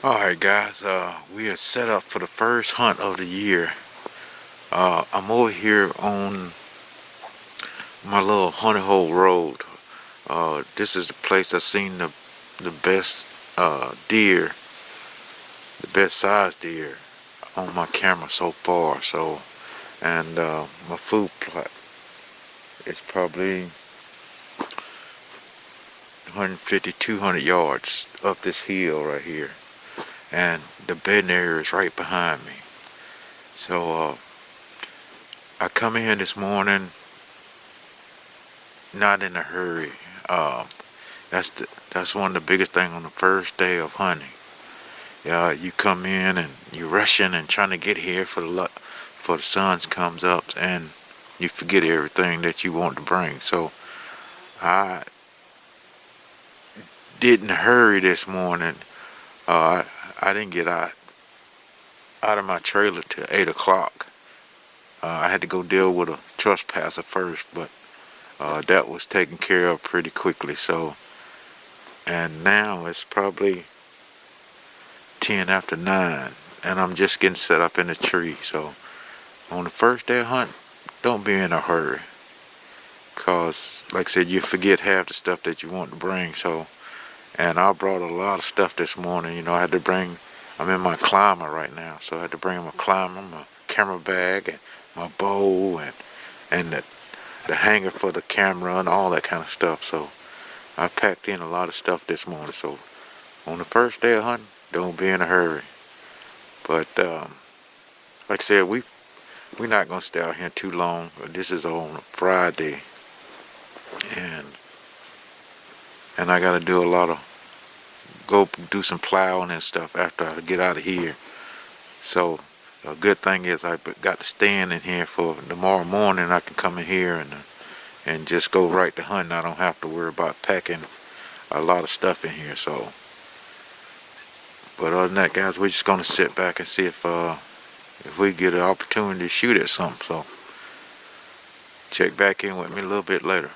Alright guys, we are set up for the first hunt of the year. I'm over here on my little honey hole road. This is the place I've seen the best deer, the best size deer on my camera so far. And my food plot is probably 150, 200 yards up this hill right here. And the bedding area is right behind me. So I come in here this morning, not in a hurry. Um, that's one of the biggest things on the first day of hunting. Yeah, you come in and you're rushing and trying to get here for the sun comes up, and you forget everything that you want to bring. So I didn't hurry this morning. I didn't get out of my trailer till 8 o'clock. I had to go deal with a trespasser first, but that was taken care of pretty quickly. So, and now it's probably 10 after 9, and I'm just getting set up in the tree. So on the first day of hunting, don't be in a hurry, cause like I said, you forget half the stuff that you want to bring. So, and I brought a lot of stuff this morning. I had to bring, I'm in my climber right now, so I had to bring my climber, my camera bag, and my bow, and the hanger for the camera and all that kind of stuff. So I packed in a lot of stuff this morning. So on the first day of hunting, don't be in a hurry. But like I said, we're not gonna stay out here too long. This is on a Friday, and I gotta do a lot of go do some plowing and stuff after I get out of here. So a good thing is I got to stand in here for tomorrow morning. I can come in here and just go right to hunting. I don't have to worry about packing a lot of stuff in here. So, but other than that, guys, we're just gonna sit back and see if we get an opportunity to shoot at something. So check back in with me a little bit later.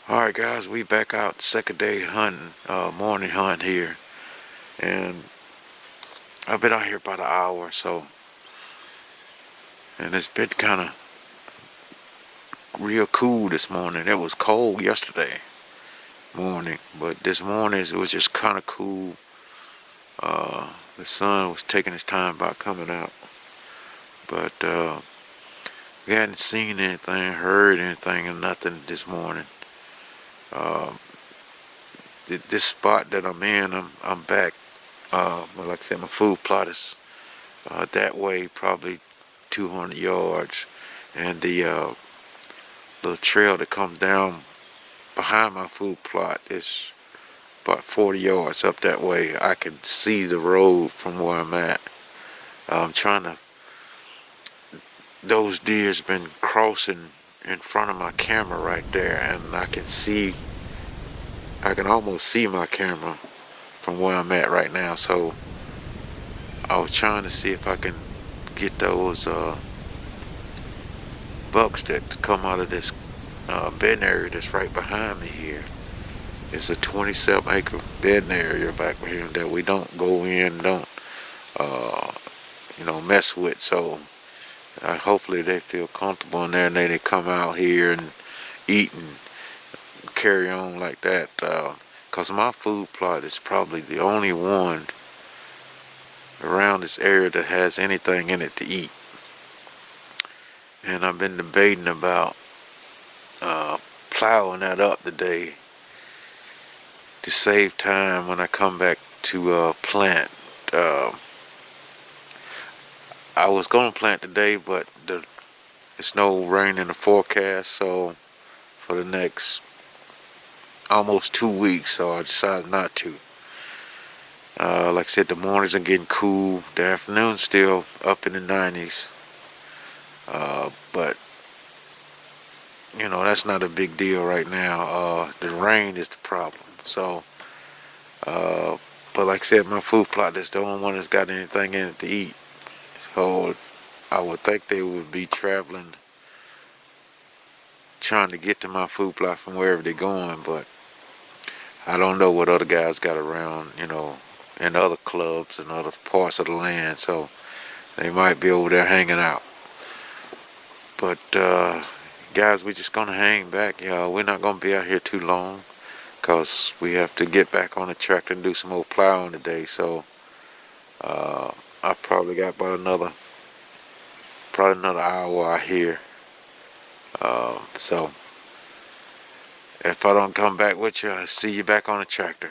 Alright guys, we back out second day hunting, morning hunt here. And I've been out here about an hour or so. And it's been kind of real cool this morning. It was cold yesterday morning, but this morning it was just kind of cool. The sun was taking its time about coming out. But we hadn't seen anything, heard anything, or nothing this morning. This spot that I'm in, I'm back. Like I said, my food plot is that way, probably 200 yards, and the little trail that comes down behind my food plot is about 40 yards up that way. I can see the road from where I'm at. I'm trying to. Those deer's been crossing in front of my camera right there, and I can almost see my camera from where I'm at right now. So I was trying to see if I can get those bucks that come out of this bedding area that's right behind me here. It's a 27-acre bedding area back here that we don't go in, don't mess with. So hopefully they feel comfortable in there, and they come out here and eat and carry on like that. Cause my food plot is probably the only one around this area that has anything in it to eat. And I've been debating about plowing that up today to save time when I come back to plant. I was going to plant today, but there's no rain in the forecast, so for the next almost 2 weeks, so I decided not to. Like I said, the mornings are getting cool, the afternoon's still up in the 90s, but that's not a big deal right now. The rain is the problem. So but like I said, my food plot is the only one that's got anything in it to eat. So I would think they would be traveling, trying to get to my food plot from wherever they're going, but I don't know what other guys got around, in other clubs and other parts of the land, so they might be over there hanging out. But guys, we're just gonna hang back, y'all. We're not gonna be out here too long, cause we have to get back on the tractor and do some more plowing today. So I probably got about another hour out here. So if I don't come back with you, I'll see you back on the tractor.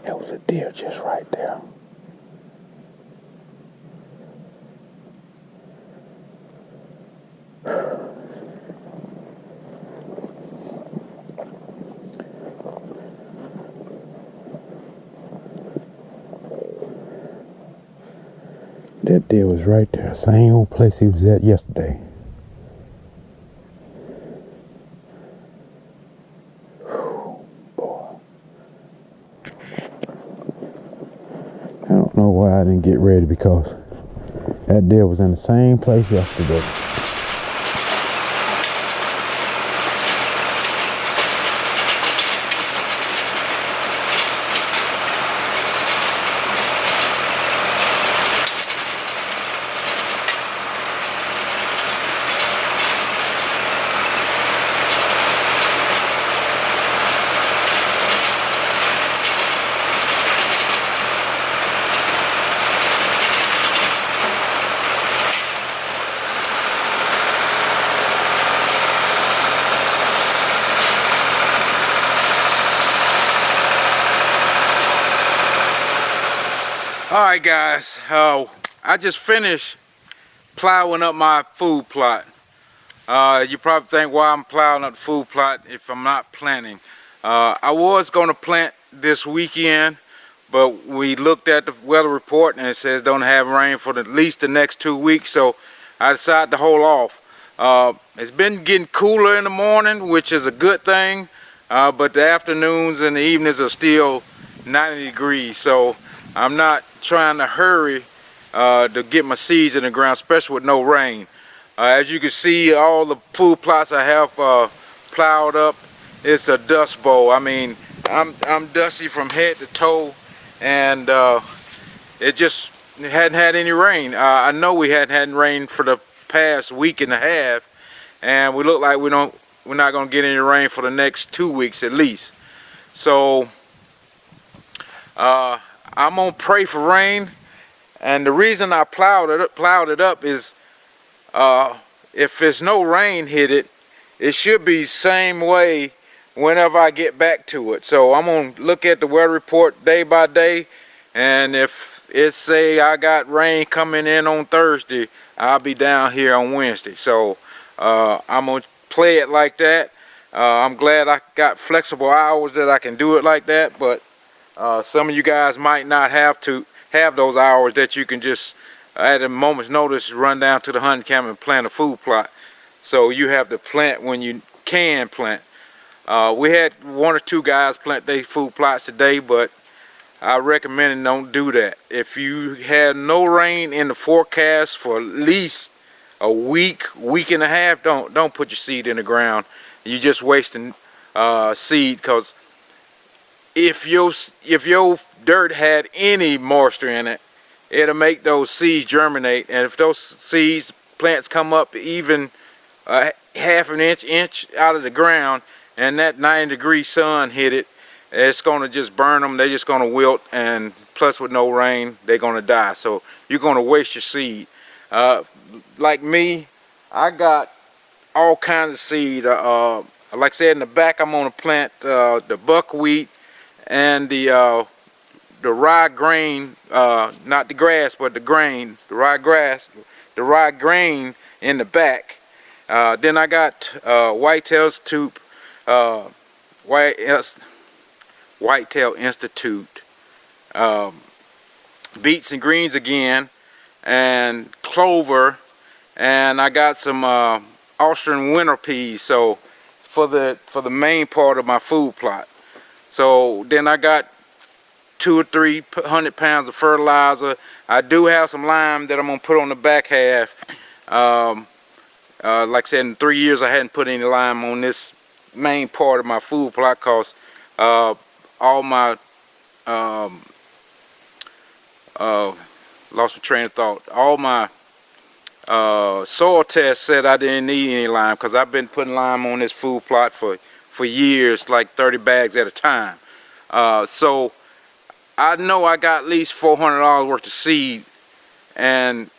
There was a deer just right there. That deer was right there, same old place he was at yesterday. Boy. I don't know why I didn't get ready, because that deer was in the same place yesterday. Alright guys, I just finished plowing up my food plot. You probably think why I'm plowing up the food plot if I'm not planting. I was going to plant this weekend, but we looked at the weather report and it says don't have rain for at least the next 2 weeks, so I decided to hold off. It's been getting cooler in the morning, which is a good thing, but the afternoons and the evenings are still 90 degrees, so I'm not trying to hurry to get my seeds in the ground, especially with no rain. As you can see, all the food plots I have plowed up, it's a dust bowl. I mean, I'm dusty from head to toe, and it just hadn't had any rain. I know we hadn't had rain for the past week and a half, and we look like we're not going to get any rain for the next 2 weeks at least. So I'm gonna pray for rain, and the reason I plowed it up is if there's no rain hit it, it should be same way whenever I get back to it. So I'm gonna look at the weather report day by day, and if it say I got rain coming in on Thursday, I'll be down here on Wednesday. So I'm gonna play it like that. I'm glad I got flexible hours that I can do it like that, but some of you guys might not have to have those hours that you can just at a moment's notice run down to the hunting camp and plant a food plot. So you have to plant when you can plant. We had 1 or 2 guys plant their food plots today, but I recommend don't do that. If you had no rain in the forecast for at least a week, week and a half, don't put your seed in the ground. You're just wasting seed, because if your dirt had any moisture in it, it'll make those seeds germinate, and if those seeds plants come up even half an inch out of the ground, and that 90-degree sun hit it, it's going to just burn them. They're just going to wilt, and plus with no rain, they're going to die. So you're going to waste your seed. Like me, I got all kinds of seed. Like I said, in the back, I'm going to plant the buckwheat and the rye grain, not the grass, but the grain, the rye grain in the back. Then I got Whitetail's tube, Whitetail Institute, beets and greens again, and clover, and I got some Austrian winter peas. So for the main part of my food plot. So then I got 200 or 300 pounds of fertilizer. I do have some lime that I'm gonna put on the back half. Like I said, in 3 years I hadn't put any lime on this main part of my food plot, cause all my lost my train of thought. All my soil tests said I didn't need any lime, because I've been putting lime on this food plot for years, like 30 bags at a time. So I know I got at least $400 worth of seed, and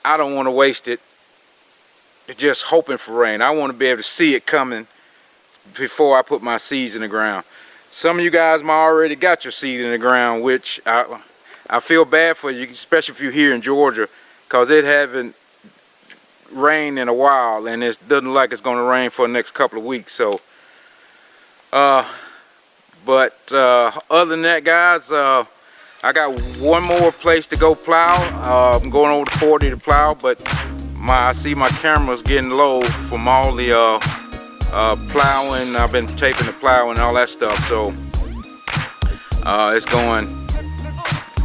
I don't want to waste it just hoping for rain. I want to be able to see it coming before I put my seeds in the ground. Some of you guys might already got your seed in the ground, which I feel bad for you, especially if you're here in Georgia, because it haven't rained in a while, and it doesn't look like it's going to rain for the next couple of weeks. So but other than that, guys, I got one more place to go plow. I'm going over to 40 to plow, but I see my camera's getting low from all the plowing. I've been taping the plow and all that stuff, so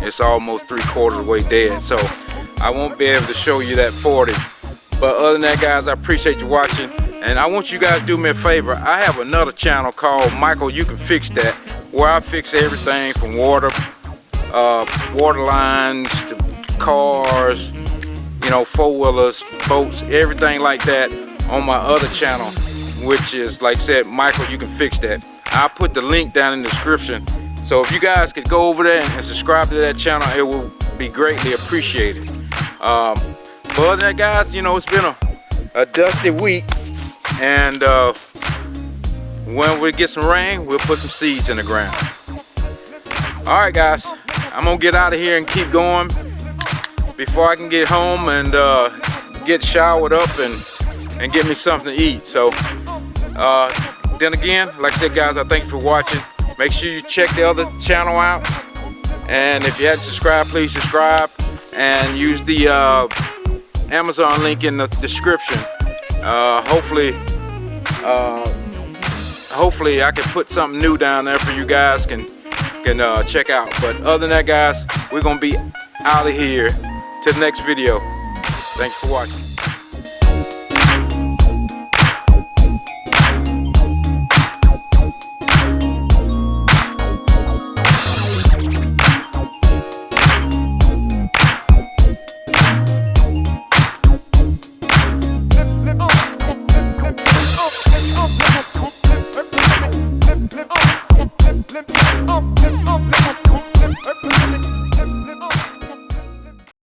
it's almost 3/4 of the way dead, so I won't be able to show you that 40. But other than that, guys, I appreciate you watching, and I want you guys to do me a favor. I have another channel called Michael You Can Fix That, where I fix everything from water lines to cars, you know, 4-wheelers, boats, everything like that on my other channel, which is, like I said, Michael You Can Fix That. I'll put the link down in the description, so if you guys could go over there and subscribe to that channel, it will be greatly appreciated. But other than that, guys, you know, it's been a dusty week, and when we get some rain, we'll put some seeds in the ground. All right, guys, I'm gonna get out of here and keep going before I can get home and get showered up and get me something to eat. So then again, like I said, guys, I thank you for watching. Make sure you check the other channel out, and if you hadn't subscribed, please subscribe and use the Amazon link in the description. Hopefully I can put something new down there for you guys can check out. But other than that, guys, we're gonna be out of here till the next video. Thanks for watching.